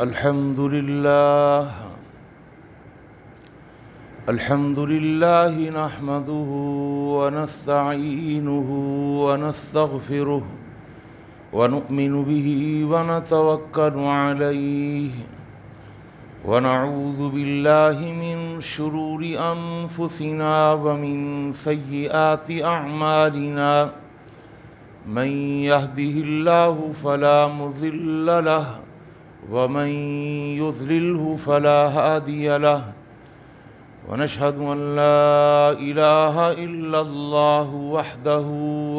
الحمد لله نحمده ونستعينه ونستغفره ونؤمن به ونتوكل عليه ونعوذ بالله من شرور أنفسنا ومن سيئات أعمالنا من يهده الله فلا مضل له ومن يضلله فلا هادي له ونشهد أن لا إله إلا الله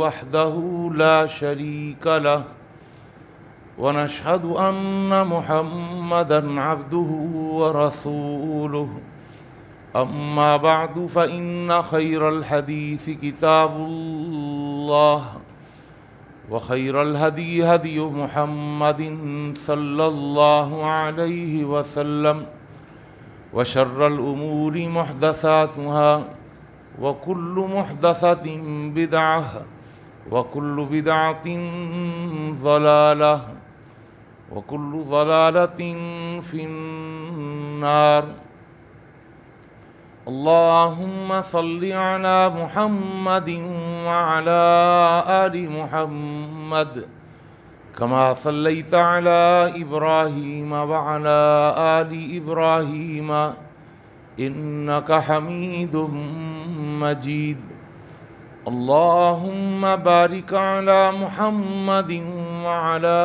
وحده لا شريك له ونشهد أن محمدًا عبده ورسوله أما بعد فإن خير الحديث كتاب الله وخير الهدي هدي محمد صلى الله عليه وسلم وشر الأمور محدثاتها وكل محدثة بدعة وكل بدعة ضلالة وكل ضلالة في النار اللهم صل على محمد وعلى آل محمد كما صليت على إبراهيم وعلى آل إبراهيم إنك حميد مجيد اللهم بارك على محمد وعلى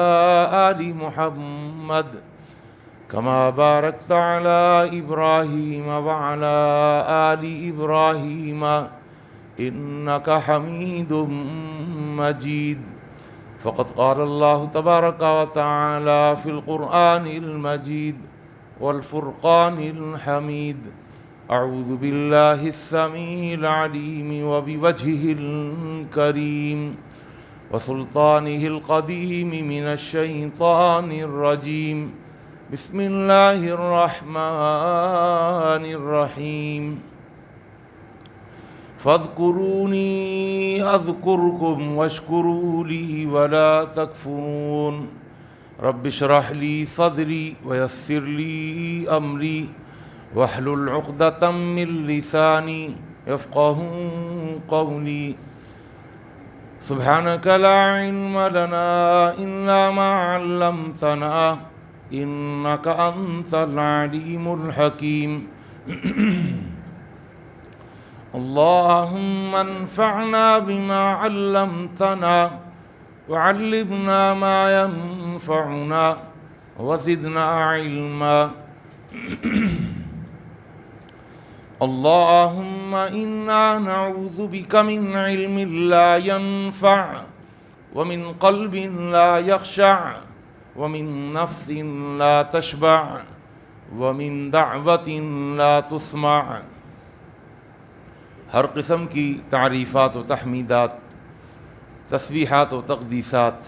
آل محمد كما باركت على إبراهيم وعلى آل إبراهيم إنك حميد مجيد فقد قال الله تبارك وتعالى في القرآن المجيد والفرقان الحميد أعوذ بالله السميع العليم وبوجهه الكريم وسلطانه القديم من الشيطان الرجيم بسم الله الرحمن الرحيم فاذكروني أذكركم واشكروا لي ولا تكفرون رب اشرح لي صدري ويسر لي أمري واحلل عقدة من لساني يفقهوا قولي سبحانك لا علم لنا إلا ما علمتنا إنك أنت العليم الحكيم اللهم انفعنا بما علمتنا وعلمنا ما ينفعنا وزدنا علما اللهم إنا نعوذ بك من علم لا ينفع ومن قلب لا يخشع ومن نفس لا تشبع ومن دعوة لا تسمع ہر قسم کی تعریفات و تحمیدات، تسبیحات و تقدیسات،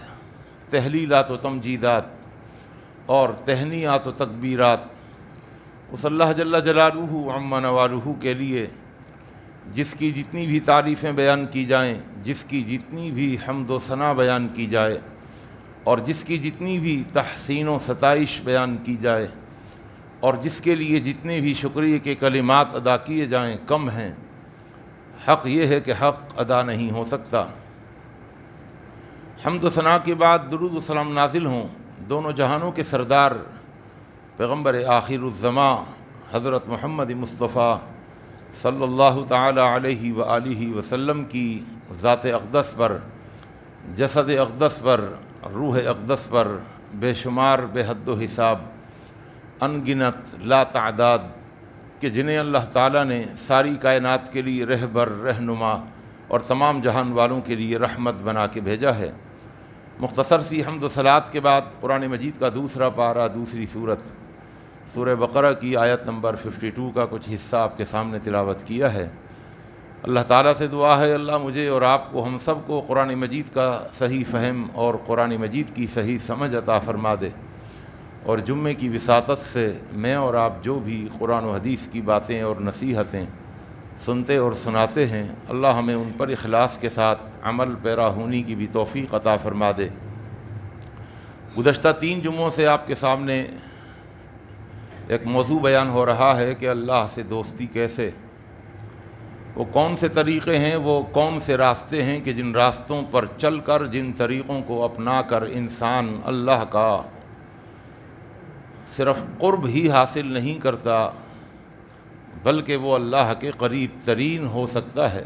تہلیلات و تمجیدات اور تہنیات و تکبیرات اس اللہ جل جلالہ عم نوالہ کے لیے جس کی جتنی بھی تعریفیں بیان کی جائیں، جس کی جتنی بھی حمد و ثنا بیان کی جائے اور جس کی جتنی بھی تحسین و ستائش بیان کی جائے اور جس کے لیے جتنے بھی شکریہ کے کلمات ادا کیے جائیں کم ہیں۔ حق یہ ہے کہ حق ادا نہیں ہو سکتا۔ حمد و ثنا کے بعد درود و سلام نازل ہوں دونوں جہانوں کے سردار پیغمبر آخر الزماں حضرت محمد مصطفیٰ صلی اللہ تعالی علیہ وآلہ وسلم کی ذات اقدس پر، جسد اقدس پر، روح اقدس پر بے شمار بے حد و حساب انگنت لا تعداد کہ جنہیں اللہ تعالیٰ نے ساری کائنات کے لیے رہبر، رہنما اور تمام جہان والوں کے لیے رحمت بنا کے بھیجا ہے۔ مختصر سی حمد و صلات کے بعد قرآن مجید کا دوسرا پارہ، دوسری سورت سورہ بقرہ کی آیت نمبر 52 کا کچھ حصہ آپ کے سامنے تلاوت کیا ہے۔ اللہ تعالیٰ سے دعا ہے اللہ مجھے اور آپ کو، ہم سب کو قرآن مجید کا صحیح فہم اور قرآن مجید کی صحیح سمجھ عطا فرما دے، اور جمعے کی وساطت سے میں اور آپ جو بھی قرآن و حدیث کی باتیں اور نصیحتیں سنتے اور سناتے ہیں، اللہ ہمیں ان پر اخلاص کے ساتھ عمل پیرا ہونے کی بھی توفیق عطا فرما دے۔ گزشتہ 3 جمعوں سے آپ کے سامنے ایک موضوع بیان ہو رہا ہے کہ اللہ سے دوستی کیسے، وہ کون سے طریقے ہیں، وہ کون سے راستے ہیں کہ جن راستوں پر چل کر، جن طریقوں کو اپنا کر انسان اللہ کا صرف قرب ہی حاصل نہیں کرتا بلکہ وہ اللہ کے قریب ترین ہو سکتا ہے،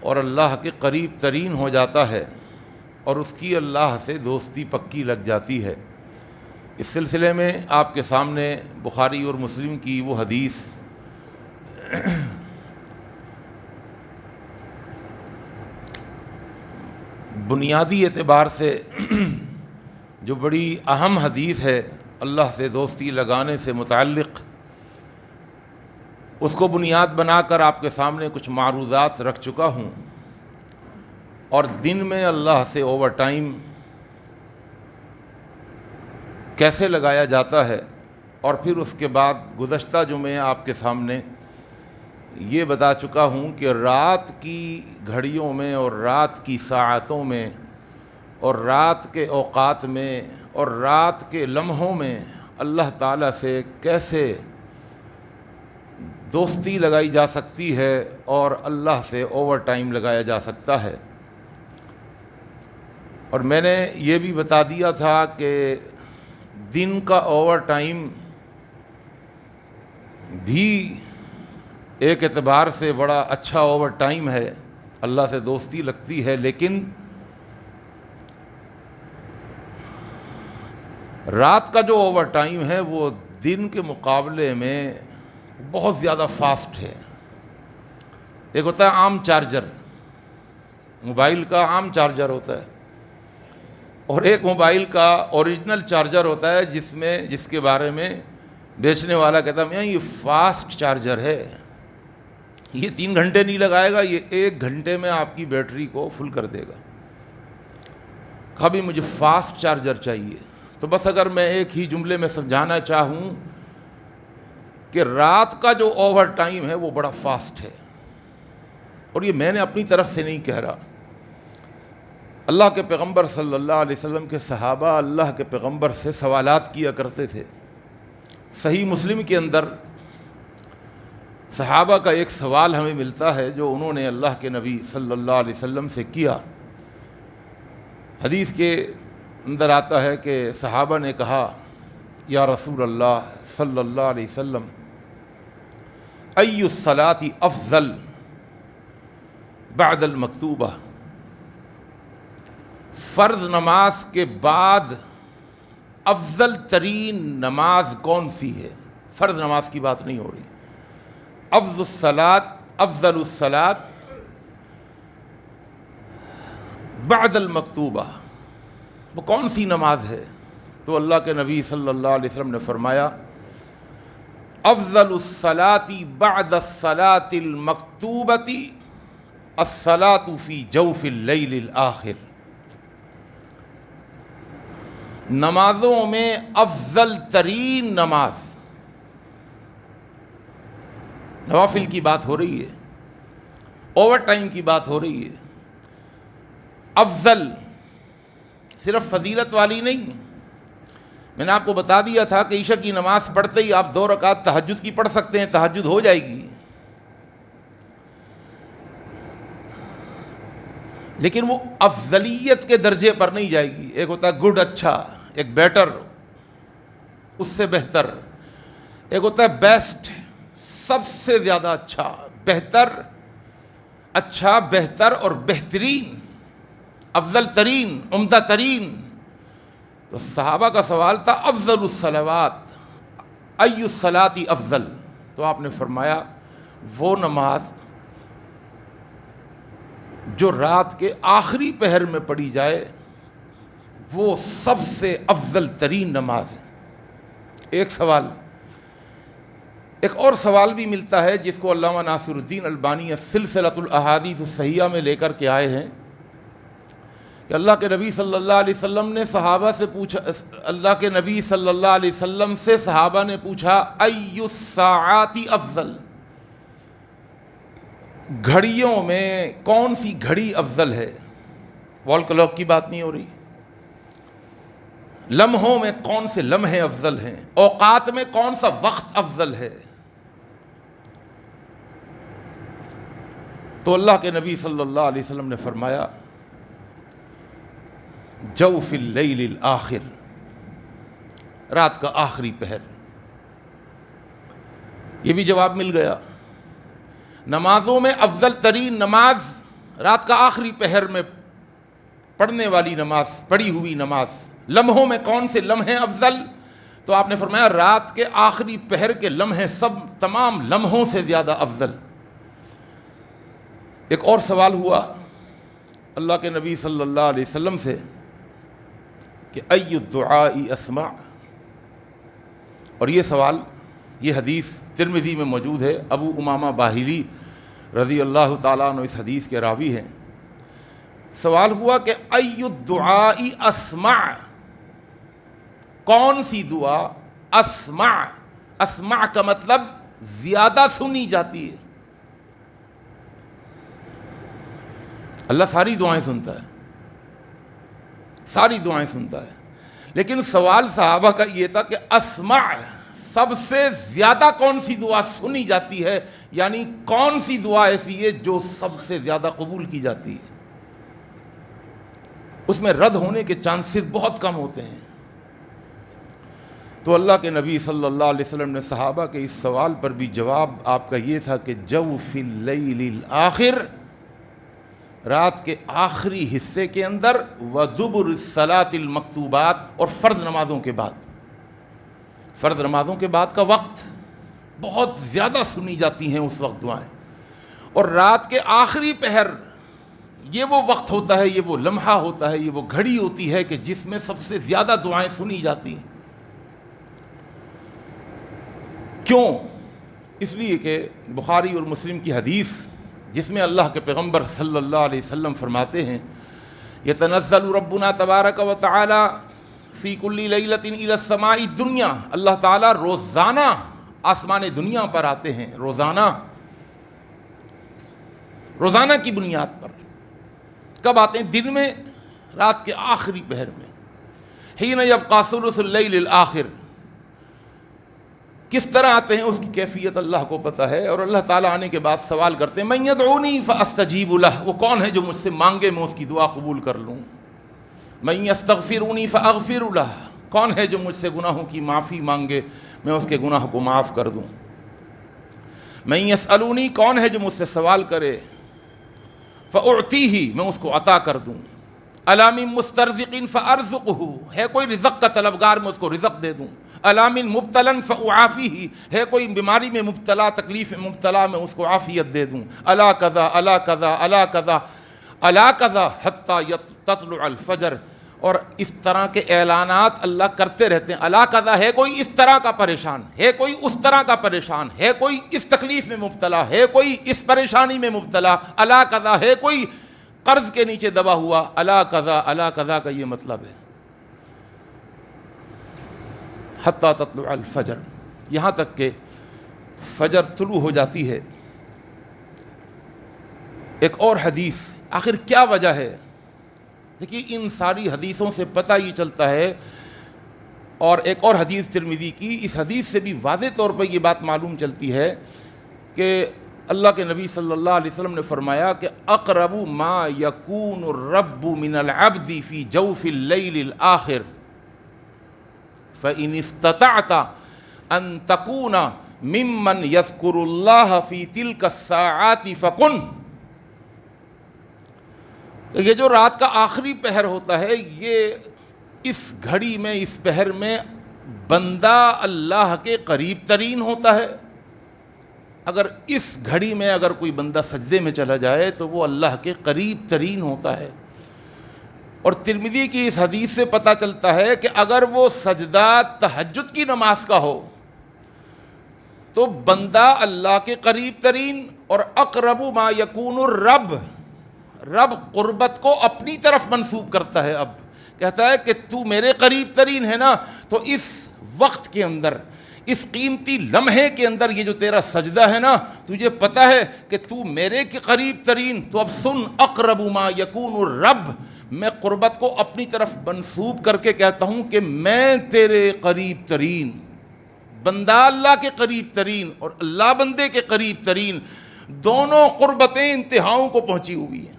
اور اللہ کے قریب ترین ہو جاتا ہے اور اس کی اللہ سے دوستی پکی لگ جاتی ہے۔ اس سلسلے میں آپ کے سامنے بخاری اور مسلم کی وہ حدیث بنیادی اعتبار سے جو بڑی اہم حدیث ہے اللہ سے دوستی لگانے سے متعلق، اس کو بنیاد بنا کر آپ کے سامنے کچھ معروضات رکھ چکا ہوں، اور دن میں اللہ سے اوور ٹائم کیسے لگایا جاتا ہے، اور پھر اس کے بعد گزشتہ جمعے آپ کے سامنے یہ بتا چکا ہوں کہ رات کی گھڑیوں میں اور رات کی ساعتوں میں اور رات کے اوقات میں اور رات کے لمحوں میں اللہ تعالیٰ سے کیسے دوستی لگائی جا سکتی ہے اور اللہ سے اوور ٹائم لگایا جا سکتا ہے۔ اور میں نے یہ بھی بتا دیا تھا کہ دن کا اوور ٹائم بھی ایک اعتبار سے بڑا اچھا اوور ٹائم ہے، اللہ سے دوستی لگتی ہے، لیکن رات کا جو اوور ٹائم ہے وہ دن کے مقابلے میں بہت زیادہ فاسٹ ہے۔ ایک ہوتا ہے عام چارجر، موبائل کا عام چارجر ہوتا ہے، اور ایک موبائل کا اوریجنل چارجر ہوتا ہے جس کے بارے میں بیچنے والا کہتا ہے یہ فاسٹ چارجر ہے، یہ 3 گھنٹے نہیں لگائے گا، یہ 1 گھنٹے میں آپ کی بیٹری کو فل کر دے گا۔ کبھی مجھے فاسٹ چارجر چاہیے۔ تو بس اگر میں ایک ہی جملے میں سمجھانا چاہوں کہ رات کا جو اوور ٹائم ہے وہ بڑا فاسٹ ہے، اور یہ میں نے اپنی طرف سے نہیں کہہ رہا، اللہ کے پیغمبر صلی اللہ علیہ وسلم کے صحابہ اللہ کے پیغمبر سے سوالات کیا کرتے تھے۔ صحیح مسلم کے اندر صحابہ کا ایک سوال ہمیں ملتا ہے جو انہوں نے اللہ کے نبی صلی اللہ علیہ وسلم سے کیا۔ حدیث کے اندر آتا ہے کہ صحابہ نے کہا یا رسول اللہ صلی اللہ علیہ وسلم ای الصلاۃ افضل بعد المکتوبہ، فرض نماز کے بعد افضل ترین نماز کون سی ہے؟ فرض نماز کی بات نہیں ہو رہی، افضل الصلاۃ بعد المکتوبہ، وہ کون سی نماز ہے؟ تو اللہ کے نبی صلی اللہ علیہ وسلم نے فرمایا افضل الصلاۃ بعد الصلاۃ المکتوبۃ الصلاۃ فی جوف اللیل الآخر، نمازوں میں افضل ترین نماز، نوافل کی بات ہو رہی ہے، اوور ٹائم کی بات ہو رہی ہے، افضل صرف فضیلت والی نہیں۔ میں نے آپ کو بتا دیا تھا کہ عشاء کی نماز پڑھتے ہی آپ 2 رکعت تہجد کی پڑھ سکتے ہیں، تہجد ہو جائے گی، لیکن وہ افضلیت کے درجے پر نہیں جائے گی۔ ایک ہوتا ہے گڈ، اچھا، ایک بیٹر، اس سے بہتر، ایک ہوتا ہے بیسٹ، سب سے زیادہ اچھا، بہتر، اچھا، بہتر اور بہترین، افضل ترین، عمدہ ترین۔ تو صحابہ کا سوال تھا افضل الصلوات ای الصلاۃ افضل، تو آپ نے فرمایا وہ نماز جو رات کے آخری پہر میں پڑھی جائے وہ سب سے افضل ترین نماز ہے۔ ایک سوال، ایک اور سوال بھی ملتا ہے جس کو علامہ ناصر الدین البانی سلسلۃ الاحادیث الصحیحہ میں لے کر کے آئے ہیں کہ اللہ کے نبی صلی اللہ علیہ وسلم نے صحابہ سے پوچھا، اللہ کے نبی صلی اللہ علیہ وسلم سے صحابہ نے پوچھا ای الساعات افضل، گھڑیوں میں کون سی گھڑی افضل ہے؟ وال کلاک کی بات نہیں ہو رہی، لمحوں میں کون سے لمحے افضل ہیں، اوقات میں کون سا وقت افضل ہے. تو اللہ کے نبی صلی اللہ علیہ وسلم نے فرمایا جوف اللیل الآخر، رات کا آخری پہر. یہ بھی جواب مل گیا. نمازوں میں افضل ترین نماز رات کا آخری پہر میں پڑھنے والی نماز، پڑھی ہوئی نماز. لمحوں میں کون سے لمحے افضل؟ تو آپ نے فرمایا رات کے آخری پہر کے لمحے تمام لمحوں سے زیادہ افضل. ایک اور سوال ہوا اللہ کے نبی صلی اللہ علیہ وسلم سے کہ ای الدعاء اسمع، اور یہ سوال، یہ حدیث ترمذی میں موجود ہے. ابو امامہ باہلی رضی اللہ تعالیٰ عنہ اس حدیث کے راوی ہیں. سوال ہوا کہ ای الدعاء اسمع، کون سی دعا اسمع؟ اسمع کا مطلب زیادہ سنی جاتی ہے. اللہ ساری دعائیں سنتا ہے، ساری دعائیں سنتا ہے، لیکن سوال صحابہ کا یہ تھا کہ اسمع سب سے زیادہ کون سی دعا سنی جاتی ہے، یعنی کون سی دعا ایسی ہے جو سب سے زیادہ قبول کی جاتی ہے، اس میں رد ہونے کے چانسز بہت کم ہوتے ہیں. تو اللہ کے نبی صلی اللہ علیہ وسلم نے صحابہ کے اس سوال پر بھی جواب آپ کا یہ تھا کہ جوف اللیل الآخر، رات کے آخری حصے کے اندر، ودبر الصلاۃ المکتوبات، اور فرض نمازوں کے بعد. فرض نمازوں کے بعد کا وقت بہت زیادہ سنی جاتی ہیں اس وقت دعائیں. اور رات کے آخری پہر یہ وہ وقت ہوتا ہے، یہ وہ لمحہ ہوتا ہے، یہ وہ گھڑی ہوتی ہے کہ جس میں سب سے زیادہ دعائیں سنی جاتی ہیں. کیوں؟ اس لیے کہ بخاری اور مسلم کی حدیث جس میں اللہ کے پیغمبر صلی اللہ علیہ وسلم فرماتے ہیں یتنزل ربنا تبارک و تعالی فی کل لیلۃ الی السماء الدنیا، اللہ تعالیٰ روزانہ آسمان دنیا پر آتے ہیں، روزانہ کی بنیاد پر. کب آتے ہیں؟ دن میں، رات کے آخری پہر میں. حین یبقی ثلث اللیل الآخر. کس طرح آتے ہیں اس کی کیفیت اللہ کو پتہ ہے. اور اللہ تعالیٰ آنے کے بعد سوال کرتے ہیں من یدعونی فاستجیب لہ، وہ کون ہے جو مجھ سے مانگے میں اس کی دعا قبول کر لوں. من یستغفرونی فاغفر لہ، کون ہے جو مجھ سے گناہوں کی معافی مانگے میں اس کے گناہ کو معاف کر دوں. من یسألونی، کون ہے جو مجھ سے سوال کرے فاعطیہ، میں اس کو عطا کر دوں. الا من مسترزق فارزقہ، ہے کوئی رزق کا طلبگار میں اس کو رزق دے دوں. الا من مبتلا فاعافیہ، ہے کوئی بیماری میں مبتلا، تکلیف میں مبتلا، میں اس کو عافیت دے دوں. الا کذا الا کذا الا کذا الا کذا حتی تطلع الفجر. اور اس طرح کے اعلانات اللہ کرتے رہتے ہیں. الا کذا، ہے کوئی اس طرح کا پریشان، ہے کوئی اس طرح کا پریشان، ہے کوئی اس تکلیف میں مبتلا، ہے کوئی اس پریشانی میں مبتلا. الا کذا، ہے کوئی قرض کے نیچے دبا ہوا. الا کذا کا یہ مطلب ہے حتی تطلع الفجر، یہاں تک کہ فجر طلوع ہو جاتی ہے. ایک اور حدیث، آخر کیا وجہ ہے؟ دیکھیے ان ساری حدیثوں سے پتہ یہ چلتا ہے، اور ایک اور حدیث ترمذی کی، اس حدیث سے بھی واضح طور پر یہ بات معلوم چلتی ہے کہ اللہ کے نبی صلی اللہ علیہ وسلم نے فرمایا کہ اقرب ما یکون الرب من العبد فی جوف اللیل الآخر فإن استطعت ان تکون ممن یذکر اللہ فی تلک الساعات فکن. یہ جو رات کا آخری پہر ہوتا ہے، یہ اس گھڑی میں، اس پہر میں بندہ اللہ کے قریب ترین ہوتا ہے. اگر اس گھڑی میں اگر کوئی بندہ سجدے میں چلا جائے تو وہ اللہ کے قریب ترین ہوتا ہے. اور ترمذی کی اس حدیث سے پتہ چلتا ہے کہ اگر وہ سجدہ تہجد کی نماز کا ہو تو بندہ اللہ کے قریب ترین. اور اقرب ما یکون الرب، رب قربت کو اپنی طرف منسوب کرتا ہے. اب کہتا ہے کہ تو میرے قریب ترین ہے نا، تو اس وقت کے اندر، اس قیمتی لمحے کے اندر یہ جو تیرا سجدہ ہے نا، تجھے پتہ ہے کہ تو میرے کے قریب ترین. تو اب سن، اقرب ما یکون الرب میں قربت کو اپنی طرف منسوب کر کے کہتا ہوں کہ میں تیرے قریب ترین بندہ، اللہ کے قریب ترین اور اللہ بندے کے قریب ترین، دونوں قربتیں انتہاؤں کو پہنچی ہوئی ہیں۔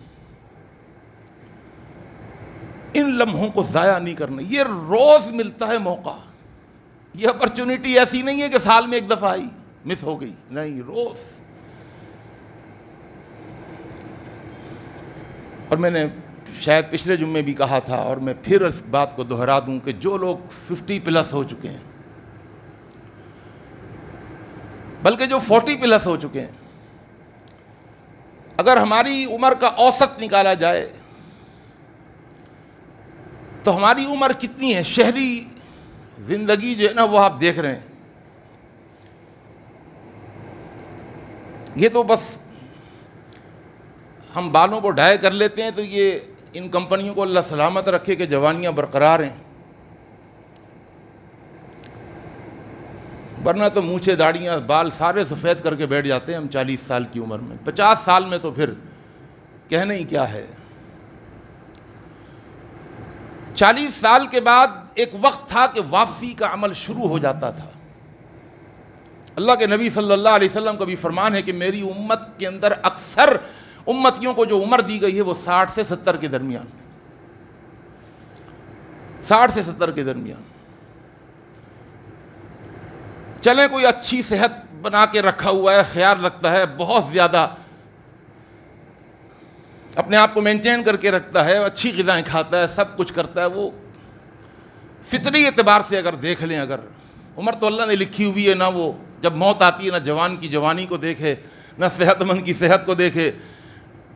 ان لمحوں کو ضائع نہیں کرنا، یہ روز ملتا ہے موقع، یہ اپرچونٹی ایسی نہیں ہے کہ سال میں ایک دفعہ آئی مس ہو گئی، نہیں، روز۔ اور میں نے شاید پچھلے جمعے بھی کہا تھا اور میں پھر اس بات کو دہرا دوں کہ جو لوگ 50 پلس ہو چکے ہیں، بلکہ جو 40 پلس ہو چکے ہیں، اگر ہماری عمر کا اوسط نکالا جائے تو ہماری عمر کتنی ہے؟ شہری زندگی جو ہے نا وہ آپ دیکھ رہے ہیں، یہ تو بس ہم بالوں کو ڈھائی کر لیتے ہیں تو یہ ان کمپنیوں کو اللہ سلامت رکھے کہ جوانیاں برقرار ہیں، ورنہ تو مونچھیں داڑیاں بال سارے سفید کر کے بیٹھ جاتے ہیں ہم 40 سال کی عمر میں، 50 سال میں تو پھر کہنا ہی کیا ہے۔ 40 سال کے بعد ایک وقت تھا کہ واپسی کا عمل شروع ہو جاتا تھا۔ اللہ کے نبی صلی اللہ علیہ وسلم کا بھی فرمان ہے کہ میری امت کے اندر اکثر امتیوں کو جو عمر دی گئی ہے وہ 60 سے 70 کے درمیان، 60 سے 70 کے درمیان۔ چلیں کوئی اچھی صحت بنا کے رکھا ہوا ہے، خیال رکھتا ہے، بہت زیادہ اپنے آپ کو مینٹین کر کے رکھتا ہے، اچھی غذائیں کھاتا ہے، سب کچھ کرتا ہے، وہ فطری اعتبار سے اگر دیکھ لیں، اگر عمر تو اللہ نے لکھی ہوئی ہے، نہ وہ جب موت آتی ہے نہ جوان کی جوانی کو دیکھے، نہ صحت مند کی صحت کو دیکھے،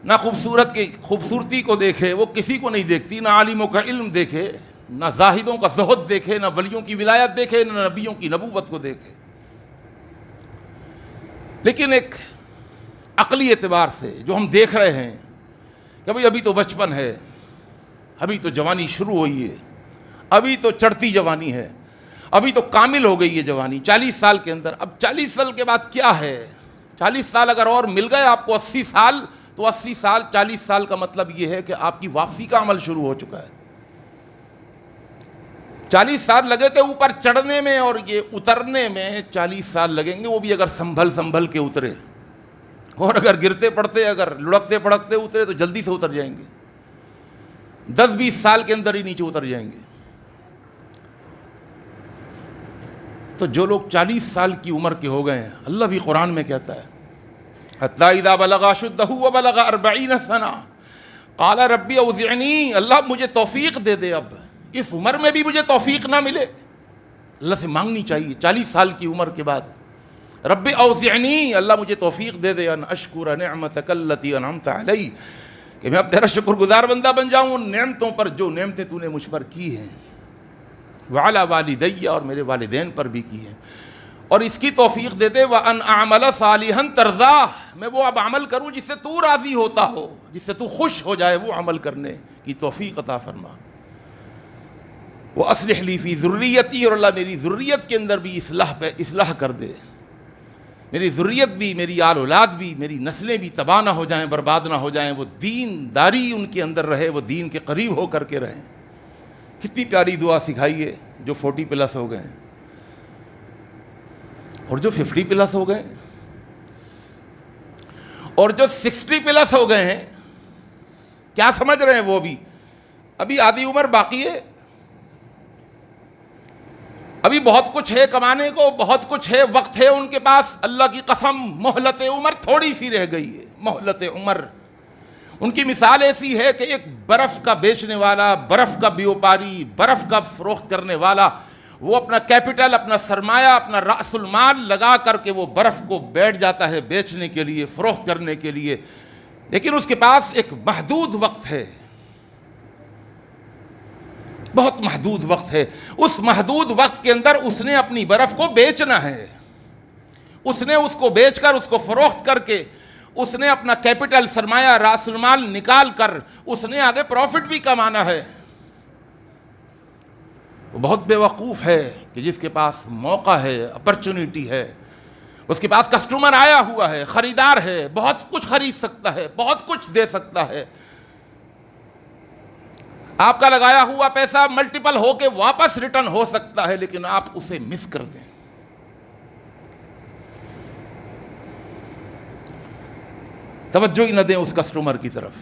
نہ خوبصورت کی خوبصورتی کو دیکھے، وہ کسی کو نہیں دیکھتی، نہ عالموں کا علم دیکھے، نہ زاہدوں کا زہد دیکھے، نہ ولیوں کی ولایت دیکھے، نہ نبیوں کی نبوت کو دیکھے۔ لیکن ایک عقلی اعتبار سے جو ہم دیکھ رہے ہیں کہ بھئی ابھی تو بچپن ہے، ابھی تو جوانی شروع ہوئی ہے، ابھی تو چڑھتی جوانی ہے، ابھی تو کامل ہو گئی ہے جوانی 40 سال کے اندر، اب 40 سال کے بعد کیا ہے؟ 40 سال اگر اور مل گئے آپ کو 80 سال، تو 80 سال 40 سال کا مطلب یہ ہے کہ آپ کی واپسی کا عمل شروع ہو چکا ہے۔ 40 سال لگے تھے اوپر چڑھنے میں اور یہ اترنے میں 40 سال لگیں گے، وہ بھی اگر سنبھل کے اترے، اور اگر گرتے پڑتے، اگر لڑکتے پڑکتے اترے تو جلدی سے اتر جائیں گے، 10-20 سال کے اندر ہی نیچے اتر جائیں گے۔ تو جو لوگ 40 سال کی عمر کے ہو گئے ہیں، اللہ بھی قرآن میں کہتا ہے حتی اذا بلغ اشدہ وبلغ 40 سنہ قال ربی اوزعنی، اللہ مجھے توفیق دے دے، اب اس عمر میں بھی مجھے توفیق نہ ملے، اللہ سے مانگنی چاہیے 40 سال کی عمر کے بعد، ربی اوزعنی، اللہ مجھے توفیق دے دے، ان اشکر نعمتک التی انعمت علی، کہ میں اب تیرا شکر گزار بندہ بن جاؤں ان نعمتوں پر جو نعمتیں تو نے مجھ پر کی ہیں، وعلی والدی، اور میرے والدین پر بھی کی ہیں، اور اس کی توفیق دے دے وان اعمل صالحا ترضاہ، میں وہ اب عمل کروں جس سے تو راضی ہوتا ہو، جس سے تو خوش ہو جائے، وہ عمل کرنے کی توفیق عطا فرما، واصلح لی فی ذریتی، اور اللہ میری ذریت کے اندر بھی اصلاح کر دے، میری ذریت بھی، میری آل اولاد بھی، میری نسلیں بھی تباہ نہ ہو جائیں، برباد نہ ہو جائیں، وہ دین داری ان کے اندر رہے، وہ دین کے قریب ہو کر کے رہیں۔ کتنی پیاری دعا سکھائی ہے جو 40 پلس ہو گئے ہیں، اور جو 50 پلس ہو گئے ہیں، اور جو 60 پلس ہو گئے ہیں، کیا سمجھ رہے ہیں؟ وہ بھی ابھی آدھی عمر باقی ہے، ابھی بہت کچھ ہے کمانے کو، بہت کچھ ہے، وقت ہے ان کے پاس، اللہ کی قسم مہلت عمر تھوڑی سی رہ گئی ہے، مہلت عمر۔ ان کی مثال ایسی ہے کہ ایک برف کا بیچنے والا، برف کا بیوپاری، برف کا فروخت کرنے والا، وہ اپنا کیپٹل، اپنا سرمایہ، اپنا رأس المال لگا کر کے وہ برف کو بیٹھ جاتا ہے بیچنے کے لیے، فروخت کرنے کے لیے، لیکن اس کے پاس ایک محدود وقت ہے، بہت محدود وقت ہے، اس محدود وقت کے اندر اس نے اپنی برف کو بیچنا ہے، اس نے اس کو بیچ کر، اس کو فروخت کر کے، اس نے اپنا کیپٹل، سرمایہ، راس المال نکال کر اس نے آگے پروفٹ بھی کمانا ہے۔ وہ بہت بے وقوف ہے کہ جس کے پاس موقع ہے، اپرچونٹی ہے، اس کے پاس کسٹمر آیا ہوا ہے، خریدار ہے، بہت کچھ خرید سکتا ہے، بہت کچھ دے سکتا ہے، آپ کا لگایا ہوا پیسہ ملٹیپل ہو کے واپس ریٹرن ہو سکتا ہے، لیکن آپ اسے مس کر دیں. توجہ ہی نہ دیں اس کسٹمر کی طرف.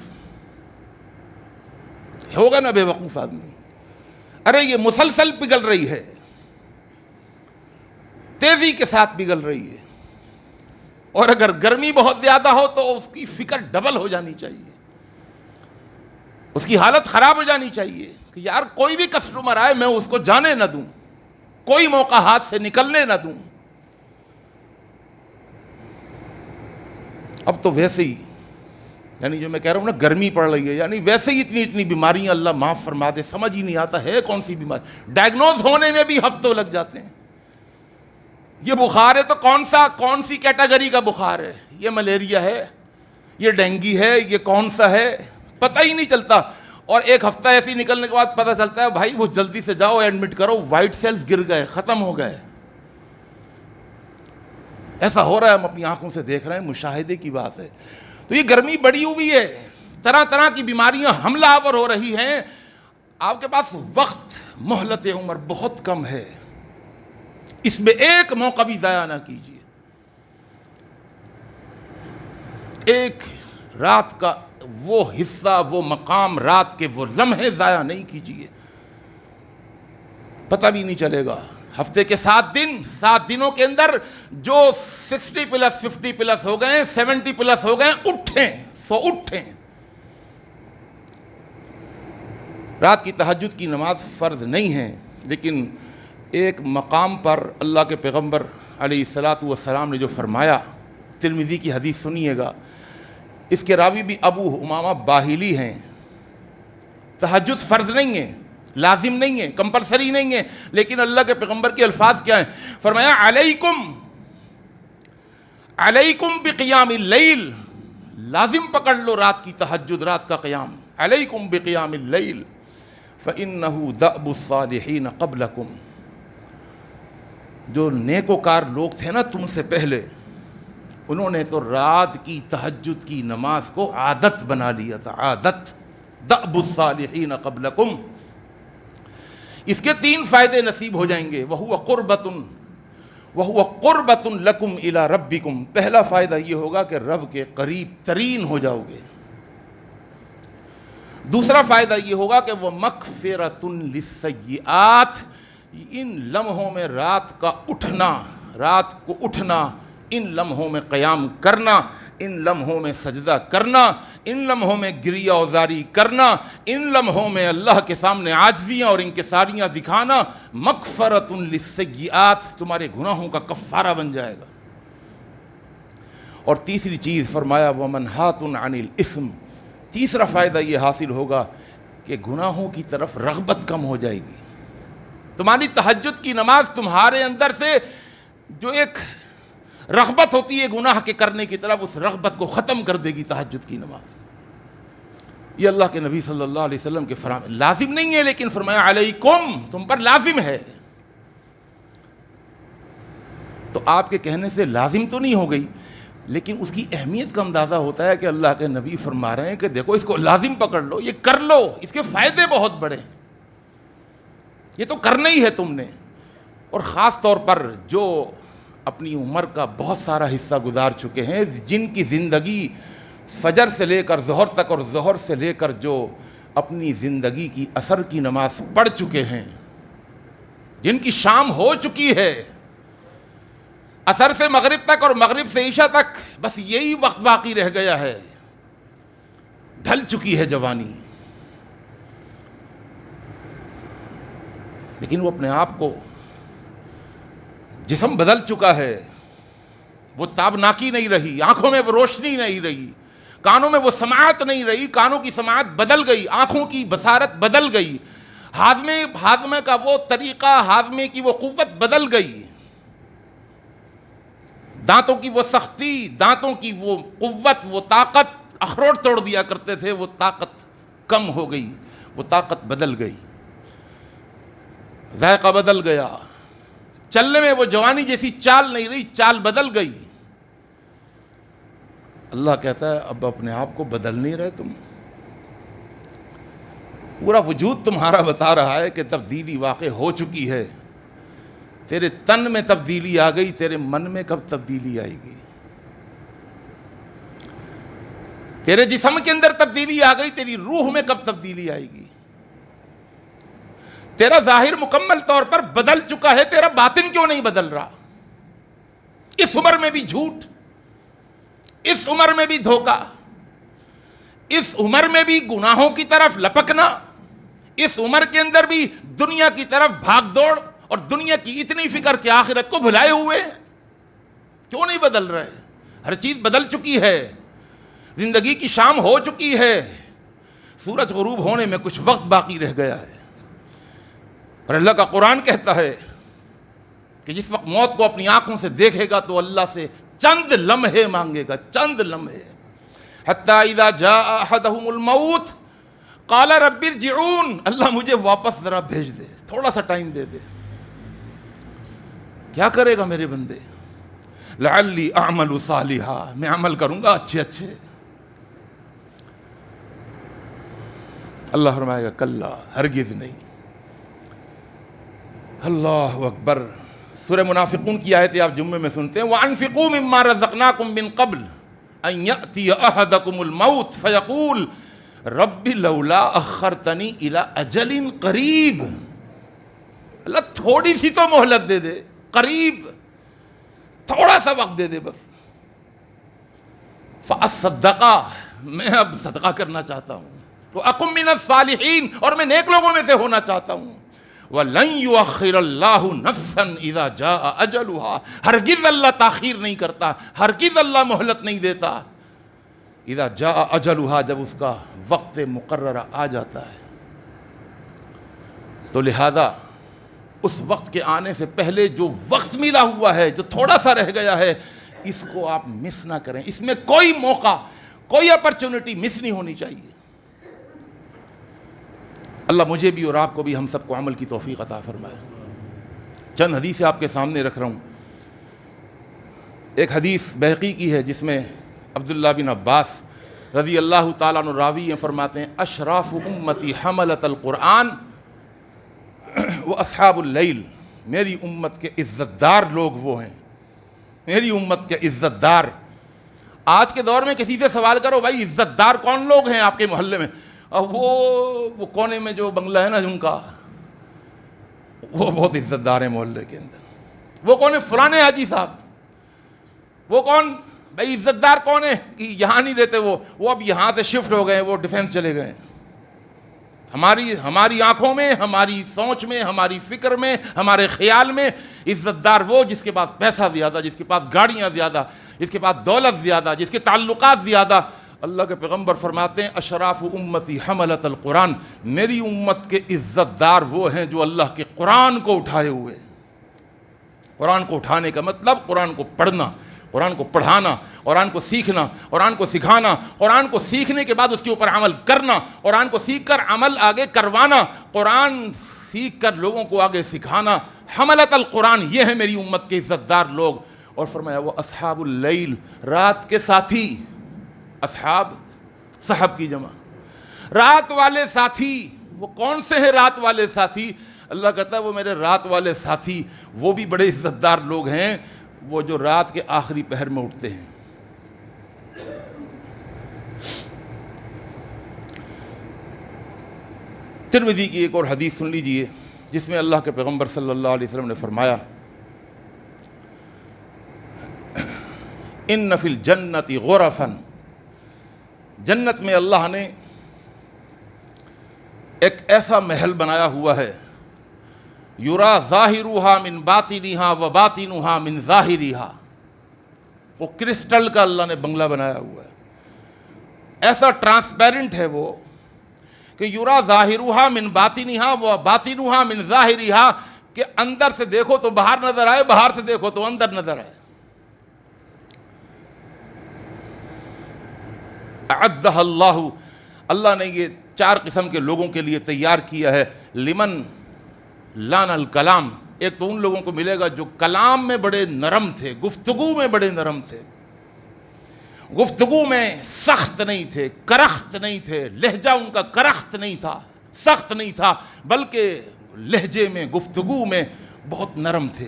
ہوگا نا بے وقوف آدمی، ارے یہ مسلسل پگھل رہی ہے، تیزی کے ساتھ پگھل رہی ہے، اور اگر گرمی بہت زیادہ ہو تو اس کی فکر ڈبل ہو جانی چاہیے، اس کی حالت خراب ہو جانی چاہیے کہ یار کوئی بھی کسٹمر آئے میں اس کو جانے نہ دوں، کوئی موقع ہاتھ سے نکلنے نہ دوں. اب تو ویسے ہی یعنی جو میں کہہ رہا ہوں نا گرمی پڑ رہی ہے، یعنی ویسے ہی اتنی بیماریاں اللہ معاف فرما دے، سمجھ ہی نہیں آتا ہے کون سی بیماری، ڈائگنوز ہونے میں بھی ہفتوں لگ جاتے ہیں. یہ بخار ہے تو کون سی کیٹیگری کا بخار ہے، یہ ملیریا ہے، یہ ڈینگی ہے، یہ کون سا ہے، پتہ ہی نہیں چلتا. اور ایک ہفتہ ایسے ہی نکلنے کے بعد پتہ چلتا ہے بھائی وہ جلدی سے جاؤ ایڈمٹ کرو، وائٹ سیلز گر گئے، ختم ہو گئے. ایسا ہو رہا ہے، ہم اپنی آنکھوں سے دیکھ رہے ہیں، مشاہدے کی بات ہے. تو یہ گرمی بڑی ہوئی ہے، طرح طرح کی بیماریاں حملہ آور ہو رہی ہیں. آپ کے پاس وقت، مہلت عمر بہت کم ہے، اس میں ایک موقع بھی ضائع نہ کیجیے. ایک رات کا وہ حصہ، وہ مقام، رات کے وہ لمحے ضائع نہیں کیجیے. پتہ بھی نہیں چلے گا. ہفتے کے 7 دن، 7 دنوں کے اندر جو 60 پلس 50 پلس ہو گئے، 70 پلس ہو گئے، اٹھیں. رات کی تہجد کی نماز فرض نہیں ہے، لیکن ایک مقام پر اللہ کے پیغمبر علیہ الصلاۃ والسلام نے جو فرمایا، ترمذی کی حدیث سنیے گا، اس کے راوی بھی ابو امامہ باہلی ہیں. تہجد فرض نہیں ہے، لازم نہیں ہے، کمپلسری نہیں ہے، لیکن اللہ کے پیغمبر کے الفاظ کیا ہیں؟ فرمایا علیکم بقیام اللیل، لازم پکڑ لو رات کی تہجد، رات کا قیام. علیکم بقیام اللیل فإنہ دأب الصالحین قبلکم، جو نیکوکار لوگ تھے نا تم سے پہلے، انہوں نے تو رات کی تہجد کی نماز کو عادت بنا لیا تھا. عادت، دأب الصالحین قبلکم. اس کے 3 فائدے نصیب ہو جائیں گے. وَهُوَ قُرْبَةٌ لَكُمْ إِلَىٰ رَبِّكُمْ. پہلا فائدہ یہ ہوگا کہ رب کے قریب ترین ہو جاؤ گے. دوسرا فائدہ یہ ہوگا کہ وہ مغفرۃ للسیئات. ان لمحوں میں رات کو اٹھنا، ان لمحوں میں قیام کرنا، ان لمحوں میں سجدہ کرنا، ان لمحوں میں گریہ اوزاری کرنا، ان لمحوں میں اللہ کے سامنے عاجزیاں اور انکساریاں دکھانا، مغفرۃ للسیئات، تمہارے گناہوں کا کفارہ بن جائے گا. اور تیسری چیز فرمایا ومنہات عن الاسم. تیسرا فائدہ یہ حاصل ہوگا کہ گناہوں کی طرف رغبت کم ہو جائے گی. تمہاری تہجد کی نماز تمہارے اندر سے جو ایک رغبت ہوتی ہے گناہ کے کرنے کی طرف، اس رغبت کو ختم کر دے گی تہجد کی نماز. یہ اللہ کے نبی صلی اللہ علیہ وسلم کے فرمان، لازم نہیں ہے لیکن فرمایا علیکم، تم پر لازم ہے. تو آپ کے کہنے سے لازم تو نہیں ہو گئی، لیکن اس کی اہمیت کا اندازہ ہوتا ہے کہ اللہ کے نبی فرما رہے ہیں کہ دیکھو اس کو لازم پکڑ لو، یہ کر لو، اس کے فائدے بہت بڑے ہیں، یہ تو کرنا ہی ہے تم نے. اور خاص طور پر جو اپنی عمر کا بہت سارا حصہ گزار چکے ہیں، جن کی زندگی فجر سے لے کر ظہر تک اور ظہر سے لے کر جو اپنی زندگی کی عصر کی نماز پڑھ چکے ہیں، جن کی شام ہو چکی ہے، عصر سے مغرب تک اور مغرب سے عشاء تک بس یہی وقت باقی رہ گیا ہے، ڈھل چکی ہے جوانی، لیکن وہ اپنے آپ کو، جسم بدل چکا ہے، وہ تابناکی نہیں رہی، آنکھوں میں وہ روشنی نہیں رہی، کانوں میں وہ سماعت نہیں رہی، کانوں کی سماعت بدل گئی، آنکھوں کی بصارت بدل گئی، ہاضمے کا وہ طریقہ، ہاضمے کی وہ قوت بدل گئی، دانتوں کی وہ سختی، دانتوں کی وہ قوت، وہ طاقت، اخروٹ توڑ دیا کرتے تھے، وہ طاقت کم ہو گئی، وہ طاقت بدل گئی، ذائقہ بدل گیا، چلنے میں وہ جوانی جیسی چال نہیں رہی، چال بدل گئی. اللہ کہتا ہے اب اپنے آپ کو بدل نہیں رہے تم، پورا وجود تمہارا بتا رہا ہے کہ تبدیلی واقع ہو چکی ہے. تیرے تن میں تبدیلی آ گئی، تیرے من میں کب تبدیلی آئے گی؟ تیرے جسم کے اندر تبدیلی آ گئی، تیری روح میں کب تبدیلی آئے گی؟ تیرا ظاہر مکمل طور پر بدل چکا ہے، تیرا باطن کیوں نہیں بدل رہا؟ اس عمر میں بھی جھوٹ، اس عمر میں بھی دھوکہ، اس عمر میں بھی گناہوں کی طرف لپکنا، اس عمر کے اندر بھی دنیا کی طرف بھاگ دوڑ اور دنیا کی اتنی فکر کہ آخرت کو بھلائے ہوئے. کیوں نہیں بدل رہے؟ ہر چیز بدل چکی ہے، زندگی کی شام ہو چکی ہے، سورج غروب ہونے میں کچھ وقت باقی رہ گیا ہے. اور اللہ کا قرآن کہتا ہے کہ جس وقت موت کو اپنی آنکھوں سے دیکھے گا تو اللہ سے چند لمحے مانگے گا، چند لمحے. حتی اذا جاء احدهم الموت قال رب ارجعون، اللہ مجھے واپس ذرا بھیج دے، تھوڑا سا ٹائم دے دے. کیا کرے گا میرے بندے؟ لعلی اعمل صالحا، میں عمل کروں گا اچھے اچھے. اللہ فرمائے گا کلا، ہرگز نہیں. اللہ اکبر. سورہ منافقون کی آیت آپ جمعے میں سنتے ہیں، وَأَنفِقُوا مِمَّا رَزَقْنَاكُم مِّن قَبْلِ أَن يَأْتِيَ أَحَدَكُمُ الْمَوْتُ فَيَقُولُ رَبِّ لَوْلَا أَخَّرْتَنِي إِلَىٰ أَجَلٍ قَرِيبٍ. اللہ تھوڑی سی تو مہلت دے دے، قریب تھوڑا سا وقت دے دے بس. فَأَصَّدَّقَ، میں اب صدقہ کرنا چاہتا ہوں. وَأَكُن مِّنَ الصَّالِحِينَ، اور میں نیک لوگوں میں سے ہونا چاہتا ہوں. وَلَن يُؤَخِّرَ اللَّهُ نَفْسًا إِذَا جَاءَ أَجَلُهَا، ہرگز اللہ تاخیر نہیں کرتا، ہرگز اللہ مہلت نہیں دیتا. اذا جاء أجلها، جب اس کا وقت مقررہ آ جاتا ہے. تو لہذا اس وقت کے آنے سے پہلے جو وقت ملا ہوا ہے، جو تھوڑا سا رہ گیا ہے، اس کو آپ مس نہ کریں. اس میں کوئی موقع، کوئی اپرچونٹی مس نہیں ہونی چاہیے. اللہ مجھے بھی اور آپ کو بھی، ہم سب کو عمل کی توفیق عطا فرمائے. چند حدیثیں آپ کے سامنے رکھ رہا ہوں. ایک حدیث بہقی کی ہے جس میں عبداللہ بن عباس رضی اللہ تعالیٰ عنہ راوی ہیں، فرماتے ہیں اشراف امتی حملت القرآن و اصحاب اللیل، میری امت کے عزت دار لوگ وہ ہیں، میری امت کے عزت دار. آج کے دور میں کسی سے سوال کرو بھائی عزت دار کون لوگ ہیں آپ کے محلے میں، اور وہ کونے میں جو بنگلہ ہے نا ان کا، وہ بہت عزت دار ہیں محلے کے اندر. وہ کون ہے؟ فلانے حاجی صاحب. وہ کون بھائی عزت دار کون ہے؟ یہاں نہیں رہتے وہ اب یہاں سے شفٹ ہو گئے، وہ ڈیفینس چلے گئے. ہماری آنکھوں میں، ہماری سوچ میں، ہماری فکر میں، ہمارے خیال میں عزت دار وہ جس کے پاس پیسہ زیادہ، جس کے پاس گاڑیاں زیادہ، جس کے پاس دولت زیادہ، جس کے تعلقات زیادہ. اللہ کے پیغمبر فرماتے ہیں اشراف امتی حملت القرآن، میری امت کے عزت دار وہ ہیں جو اللہ کے قرآن کو اٹھائے ہوئے. قرآن کو اٹھانے کا مطلب قرآن کو پڑھنا، قرآن کو پڑھانا، قرآن کو سیکھنا، قرآن کو سکھانا، قرآن کو سیکھنے کے بعد اس کے اوپر عمل کرنا، قرآن کو سیکھ کر عمل آگے کروانا، قرآن سیکھ کر لوگوں کو آگے سکھانا. حملت القرآن، یہ ہے میری امت کے عزت دار لوگ. اور فرمایا وہ اصحاب اللیل، رات کے ساتھی. اصحاب صحب کی جمع، رات والے ساتھی. وہ کون سے ہیں رات والے ساتھی؟ اللہ کہتا ہے وہ میرے رات والے ساتھی وہ بھی بڑے عزت دار لوگ ہیں، وہ جو رات کے آخری پہر میں اٹھتے ہیں. ترمذی کی ایک اور حدیث سن لیجئے جس میں اللہ کے پیغمبر صلی اللہ علیہ وسلم نے فرمایا ان فی الجنت غرفا، جنت میں اللہ نے ایک ایسا محل بنایا ہوا ہے، یرا ظاہرها من باطنها و باطنها من ظاہرها. وہ کرسٹل کا اللہ نے بنگلہ بنایا ہوا ہے، ایسا ٹرانسپیرنٹ ہے وہ کہ یرا ظاہرها من باطنها و باطنها من ظاہرها، کہ اندر سے دیکھو تو باہر نظر آئے، باہر سے دیکھو تو اندر نظر آئے. اعدہ اللہ نے یہ 4 قسم کے لوگوں کے لیے تیار کیا ہے. لمن لان الکلام، ایک تو ان لوگوں کو ملے گا جو کلام میں بڑے نرم تھے، گفتگو میں بڑے نرم تھے، گفتگو میں سخت نہیں تھے، کرخت نہیں تھے، لہجہ ان کا کرخت نہیں تھا. سخت نہیں تھا، بلکہ لہجے میں، گفتگو میں بہت نرم تھے۔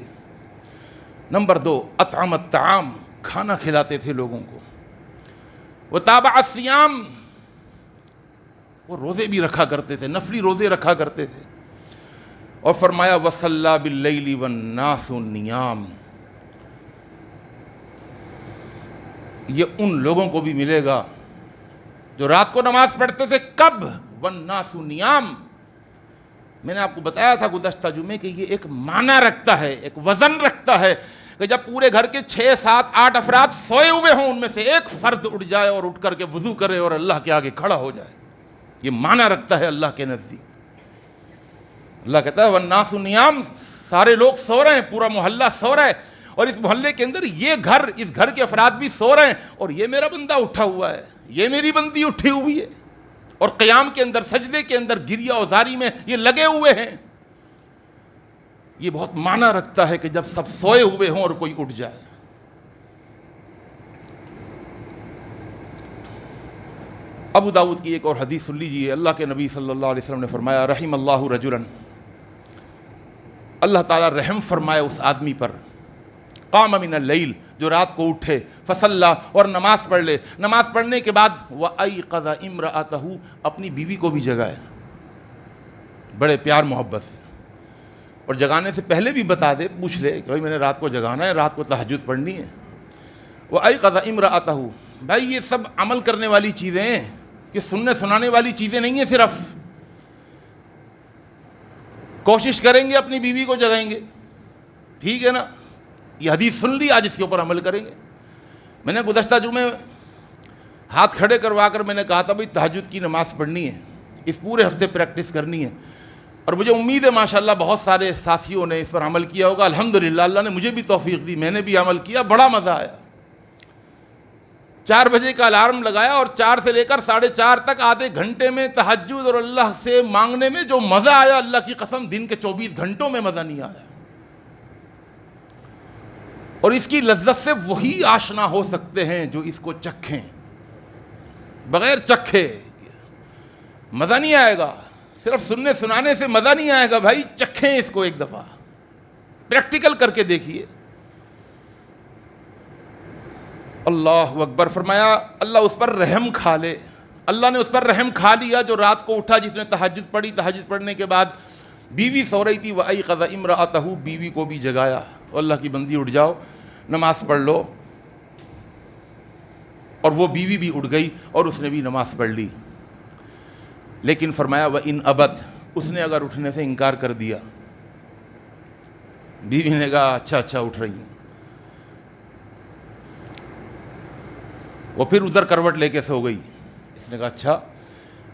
نمبر 2، اطعم الطعام، کھانا کھلاتے تھے لوگوں کو۔ وتابع الصیام، وہ روزے بھی رکھا کرتے تھے، نفلی روزے رکھا کرتے تھے۔ اور فرمایا وصلی باللیل والناس نیام، یہ ان لوگوں کو بھی ملے گا جو رات کو نماز پڑھتے تھے۔ کب؟ والناس نیام، میں نے آپ کو بتایا تھا گزشتہ جمعے کہ یہ ایک معنی رکھتا ہے، ایک وزن رکھتا ہے کہ جب پورے گھر کے 6 7 8 افراد سوئے ہوئے ہوں، ان میں سے ایک فرد اٹھ جائے اور اٹھ کر کے وضو کرے اور اللہ کے آگے کھڑا ہو جائے، یہ معنی رکھتا ہے اللہ کے نزدیک۔ اللہ کہتا ہے والناس نیام، سارے لوگ سو رہے ہیں، پورا محلہ سو رہا ہے، اور اس محلے کے اندر یہ گھر، اس گھر کے افراد بھی سو رہے ہیں، اور یہ میرا بندہ اٹھا ہوا ہے، یہ میری بندی اٹھی ہوئی ہے، اور قیام کے اندر، سجدے کے اندر، گریہ اوزاری میں یہ لگے ہوئے ہیں۔ یہ بہت معنی رکھتا ہے کہ جب سب سوئے ہوئے ہوں اور کوئی اٹھ جائے۔ ابو داؤد کی ایک اور حدیث سن لیجیے، اللہ کے نبی صلی اللہ علیہ وسلم نے فرمایا رحم اللہ رجلا، اللہ تعالیٰ رحم فرمائے اس آدمی پر، قام من اللیل، جو رات کو اٹھے، فصلی، اور نماز پڑھ لے، نماز پڑھنے کے بعد وایقظ امرأتہ، اپنی بیوی کو بھی جگائے، بڑے پیار محبت سے، اور جگانے سے پہلے بھی بتا دے، پوچھ لے کہ بھائی میں نے رات کو جگانا ہے، رات کو تہجد پڑھنی ہے۔ وایقظ امرأتہ، بھائی یہ سب عمل کرنے والی چیزیں ہیں، یہ سننے سنانے والی چیزیں نہیں ہیں، صرف کوشش کریں گے اپنی بیوی کو جگائیں گے، ٹھیک ہے نا؟ یہ حدیث سن لی، آج اس کے اوپر عمل کریں گے۔ میں نے گزشتہ جمعے ہاتھ کھڑے کروا کر میں نے کہا تھا بھائی تہجد کی نماز پڑھنی ہے، اس پورے ہفتے پریکٹس کرنی ہے، اور مجھے امید ہے ماشاءاللہ بہت سارے ساتھیوں نے اس پر عمل کیا ہوگا۔ الحمدللہ، اللہ نے مجھے بھی توفیق دی، میں نے بھی عمل کیا، بڑا مزہ آیا۔ 4 بجے کا الارم لگایا اور 4 سے لے کر 4:30 تک آدھے گھنٹے میں تہجد اور اللہ سے مانگنے میں جو مزہ آیا، اللہ کی قسم دن کے 24 گھنٹوں میں مزہ نہیں آیا۔ اور اس کی لذت سے وہی آشنا ہو سکتے ہیں جو اس کو چکھیں، بغیر چکھے مزہ نہیں آئے گا، صرف سننے سنانے سے مزہ نہیں آئے گا، بھائی چکھیں اس کو، ایک دفعہ پریکٹیکل کر کے دیکھیے۔ اللہ اکبر، فرمایا اللہ اس پر رحم کھا لے، اللہ نے اس پر رحم کھا لیا جو رات کو اٹھا، جس نے تہجد پڑھی، تہجد پڑھنے کے بعد بیوی سو رہی تھی، وایقظ امرأتہ، بیوی کو بھی جگایا، اللہ کی بندی اٹھ جاؤ، نماز پڑھ لو، اور وہ بیوی بھی اٹھ گئی اور اس نے بھی نماز پڑھ لی۔ لیکن فرمایا وَإِنْ أَبَتْ، اس نے اگر اٹھنے سے انکار کر دیا، بیوی نے کہا اچھا اٹھ رہی ہوں، وہ پھر ادھر کروٹ لے کے سو گئی، اس نے کہا اچھا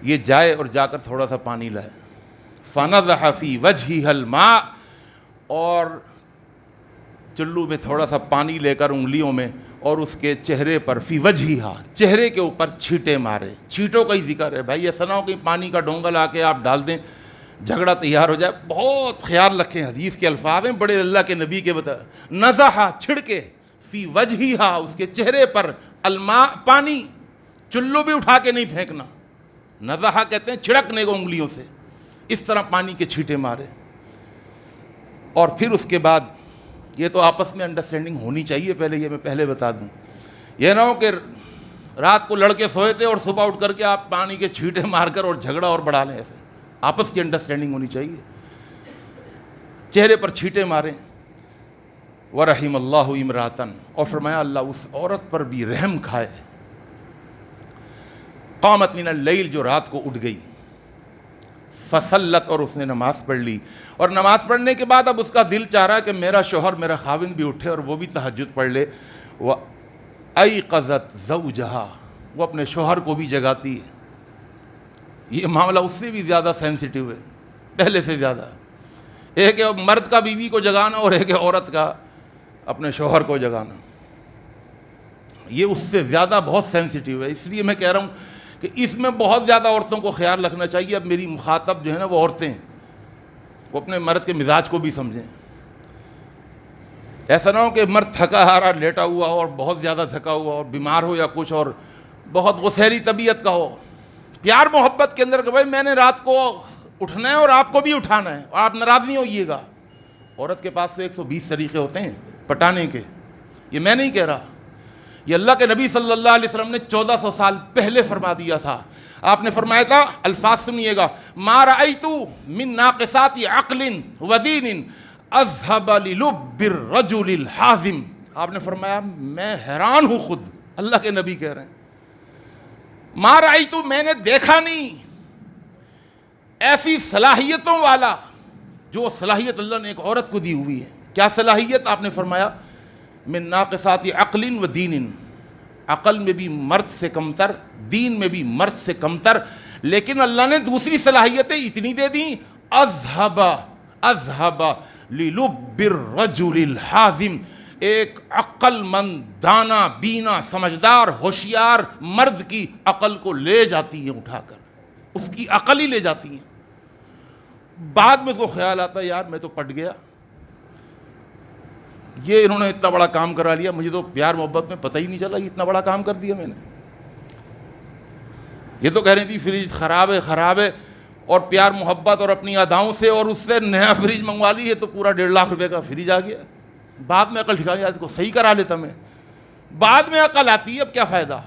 یہ جائے اور جا کر تھوڑا سا پانی لائے، فَنَضَحَ فِي وَجْهِهَا الْمَاءَ، اور چلو میں تھوڑا سا پانی لے کر انگلیوں میں اور اس کے چہرے پر، فی وجہہا، چہرے کے اوپر چھینٹے مارے۔ چھینٹوں کا ہی ذکر ہے بھائی، ایسا نہ ہو کہ پانی کا ڈونگا لا کے آپ ڈال دیں، جھگڑا تیار ہو جائے، بہت خیال رکھیں، حدیث کے الفاظ ہیں بڑے اللہ کے نبی کے بتا، نزحا، چھڑکے، فی وجہہا، اس کے چہرے پر، الماء، پانی، چلو بھی اٹھا کے نہیں پھینکنا، نزحا کہتے ہیں چھڑکنے کو انگلیوں سے، اس طرح پانی کے چھینٹے مارے۔ اور پھر اس کے بعد، یہ تو آپس میں انڈرسٹینڈنگ ہونی چاہیے، پہلے یہ میں پہلے بتا دوں، یہ نہ ہو کہ رات کو لڑکے سوئے تھے اور صبح اٹھ کر کے آپ پانی کے چھینٹے مار کر اور جھگڑا اور بڑھا لیں، ایسے آپس کی انڈرسٹینڈنگ ہونی چاہیے۔ چہرے پر چھینٹے ماریں، وَرَحِمَ اللَّهُ امْرَأَةً، اور فرمایا اللہ اس عورت پر بھی رحم کھائے، قامت من اللیل، جو رات کو اٹھ گئی، فصلت، اور اس نے نماز پڑھ لی، اور نماز پڑھنے کے بعد اب اس کا دل چاہ رہا ہے کہ میرا شوہر، میرا خاوند بھی اٹھے اور وہ بھی تہجد پڑھ لے، وَأَيْقَظَتْ زَوْجَهَا، وہ اپنے شوہر کو بھی جگاتی ہے۔ یہ معاملہ اس سے بھی زیادہ سینسٹیو ہے، پہلے سے زیادہ، ایک ہے مرد کا بیوی کو جگانا اور ایک ہے عورت کا اپنے شوہر کو جگانا، یہ اس سے زیادہ بہت سینسٹیو ہے۔ اس لیے میں کہہ رہا ہوں کہ اس میں بہت زیادہ عورتوں کو خیال رکھنا چاہیے۔ اب میری مخاطب جو ہے نا وہ عورتیں، وہ اپنے مرد کے مزاج کو بھی سمجھیں، ایسا نہ ہو کہ مرد تھکا ہارا لیٹا ہوا ہو اور بہت زیادہ تھکا ہوا اور بیمار ہو یا کچھ اور بہت غسیلی طبیعت کا ہو، پیار محبت کے اندر کہ بھائی میں نے رات کو اٹھنا ہے اور آپ کو بھی اٹھانا ہے، اور آپ ناراض نہیں ہوئیے گا۔ عورت کے پاس تو 120 طریقے ہوتے ہیں پٹانے کے، یہ میں نہیں کہہ رہا، یہ اللہ کے نبی صلی اللہ علیہ وسلم نے 1400 سال پہلے فرما دیا تھا۔ آپ نے فرمایا تھا، الفاظ سنیے گا، ما رأیت من ناقصات عقل و دین اذهب للب الرجل الحازم۔ آپ نے فرمایا میں حیران ہوں، خود اللہ کے نبی کہہ رہے ہیں، ما رأیت، میں نے دیکھا نہیں ایسی صلاحیتوں والا، جو صلاحیت اللہ نے ایک عورت کو دی ہوئی ہے۔ کیا صلاحیت؟ آپ نے فرمایا من ناقصات عقل و دین، عقل میں بھی مرد سے کمتر، دین میں بھی مرد سے کمتر، لیکن اللہ نے دوسری صلاحیتیں اتنی دے دیں، اذهب للب الرجل الحازم، ایک عقل مند، دانا، بینا، سمجھدار، ہوشیار مرد کی عقل کو لے جاتی ہیں اٹھا کر، اس کی عقل ہی لے جاتی ہیں۔ بعد میں اس کو خیال آتا ہے یار میں تو پٹ گیا، یہ انہوں نے اتنا بڑا کام کرا لیا، مجھے تو پیار محبت میں پتہ ہی نہیں چلا یہ اتنا بڑا کام کر دیا میں نے۔ یہ تو کہہ رہی تھی فریج خراب ہے، اور پیار محبت اور اپنی اداؤں سے، اور اس سے نیا فریج منگوا لی ہے تو پورا 1.5 لاکھ روپے کا فریج آ گیا۔ بعد میں عقل ٹھکانے آتی کو صحیح کرا لیتا میں، بعد میں عقل آتی ہے، اب کیا فائدہ۔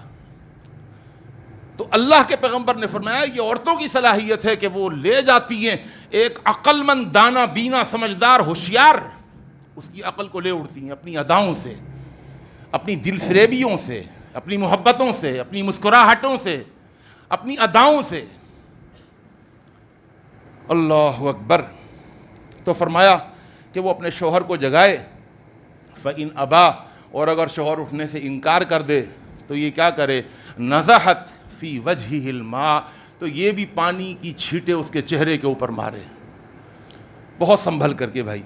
تو اللہ کے پیغمبر نے فرمایا یہ عورتوں کی صلاحیت ہے کہ وہ لے جاتی ہیں ایک عقل مند، دانا، بینا، سمجھدار، ہوشیار، اس کی عقل کو لے اڑتی ہیں اپنی اداؤں سے، اپنی دل فریبیوں سے، اپنی محبتوں سے، اپنی مسکراہٹوں سے، اپنی اداؤں سے۔ اللہ اکبر۔ تو فرمایا کہ وہ اپنے شوہر کو جگائے، فَإِنْ أَبَا، اور اگر شوہر اٹھنے سے انکار کر دے تو یہ کیا کرے، نَزَحَتْ فِي وَجْهِهِ الْمَاء، تو یہ بھی پانی کی چھینٹیں اس کے چہرے کے اوپر مارے، بہت سنبھل کر کے بھائی۔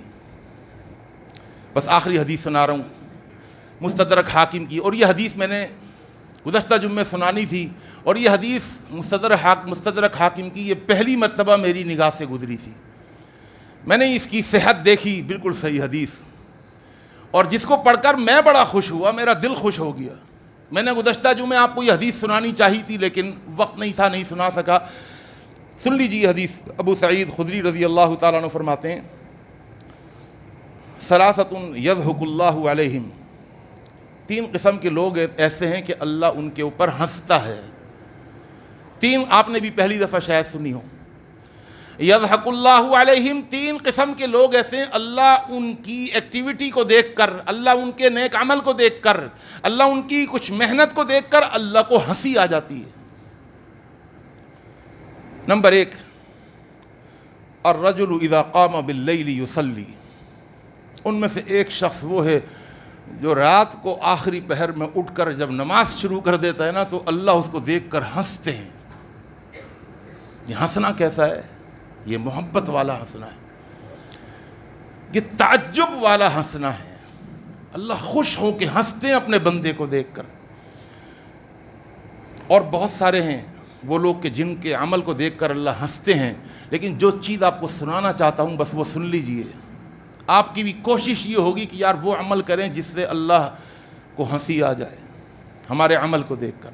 بس آخری حدیث سنا رہا ہوں مستدرک حاکم کی، اور یہ حدیث میں نے گزشتہ جمعے سنانی تھی، اور یہ حدیث مستدرک حاکم کی یہ پہلی مرتبہ میری نگاہ سے گزری تھی، میں نے اس کی صحت دیکھی، بالکل صحیح حدیث، اور جس کو پڑھ کر میں بڑا خوش ہوا، میرا دل خوش ہو گیا۔ میں نے گزشتہ جمعے آپ کو یہ حدیث سنانی چاہی تھی لیکن وقت نہیں تھا، نہیں سنا سکا۔ سن لیجیے حدیث۔ ابو سعید خدری رضی اللہ تعالیٰ عنہ فرماتے ہیں، ثلاثۃ یضحک اللہ علیہم، 3 قسم کے لوگ ایسے ہیں کہ اللہ ان کے اوپر ہنستا ہے۔ 3 آپ نے بھی پہلی دفعہ شاید سنی ہو، یضحک اللہ علیہم، 3 قسم کے لوگ ایسے ہیں اللہ ان کی ایکٹیویٹی کو دیکھ کر، اللہ ان کے نیک عمل کو دیکھ کر، اللہ ان کی کچھ محنت کو دیکھ کر اللہ کو ہنسی آ جاتی ہے۔ نمبر 1، الرجل اذا قام باللیل یصلی، ان میں سے ایک شخص وہ ہے جو رات کو آخری پہر میں اٹھ کر جب نماز شروع کر دیتا ہے نا تو اللہ اس کو دیکھ کر ہنستے ہیں۔ یہ ہنسنا کیسا ہے؟ یہ محبت والا ہنسنا ہے، یہ تعجب والا ہنسنا ہے۔ اللہ خوش ہو کے ہنستے ہیں اپنے بندے کو دیکھ کر۔ اور بہت سارے ہیں وہ لوگ کہ جن کے عمل کو دیکھ کر اللہ ہنستے ہیں، لیکن جو چیز آپ کو سنانا چاہتا ہوں بس وہ سن لیجئے۔ آپ کی بھی کوشش یہ ہوگی کہ یار وہ عمل کریں جس سے اللہ کو ہنسی آ جائے ہمارے عمل کو دیکھ کر۔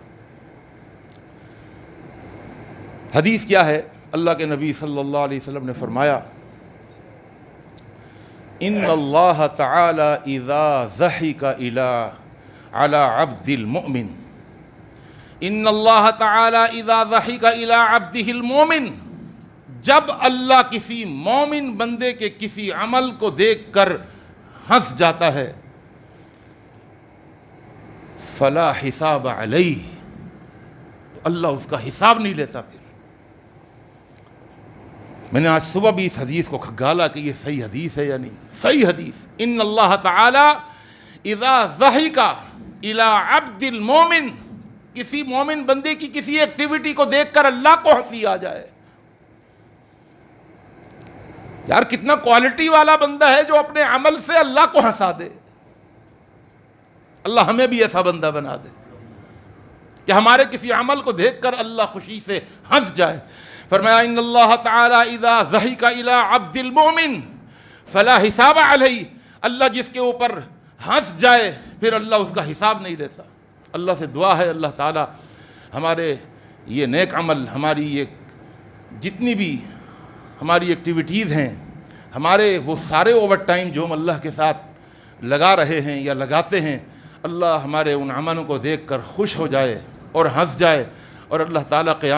حدیث کیا ہے؟ اللہ کے نبی صلی اللہ علیہ وسلم نے فرمایا، ان اللہ تعالی اذا ضحک علی عبد المؤمن، ان اللہ تعالی اذا ضحک علی عبدہ المؤمن، جب اللہ کسی مومن بندے کے کسی عمل کو دیکھ کر ہنس جاتا ہے، فلا حساب علیہ، تو اللہ اس کا حساب نہیں لیتا۔ پھر میں نے آج صبح بھی اس حدیث کو کھگالا کہ یہ صحیح حدیث ہے یا نہیں۔ صحیح حدیث، ان اللہ تعالی اذا ضحک الی عبد المؤمن، کسی مومن بندے کی کسی ایکٹیویٹی کو دیکھ کر اللہ کو ہنسی آ جائے۔ یار کتنا کوالٹی والا بندہ ہے جو اپنے عمل سے اللہ کو ہنسا دے۔ اللہ ہمیں بھی ایسا بندہ بنا دے کہ ہمارے کسی عمل کو دیکھ کر اللہ خوشی سے ہنس جائے۔ فرمایا ان اللہ تعالی اذا ضحک الی عبد المؤمن فلا حساب علیہ، اللہ جس کے اوپر ہنس جائے پھر اللہ اس کا حساب نہیں لیتا۔ اللہ سے دعا ہے اللہ تعالی ہمارے یہ نیک عمل، ہماری یہ جتنی بھی ہماری ایکٹیویٹیز ہیں، ہمارے وہ سارے اوور ٹائم جو ہم اللہ کے ساتھ لگا رہے ہیں یا لگاتے ہیں، اللہ ہمارے ان عملوں کو دیکھ کر خوش ہو جائے اور ہنس جائے، اور اللہ تعالیٰ قیامت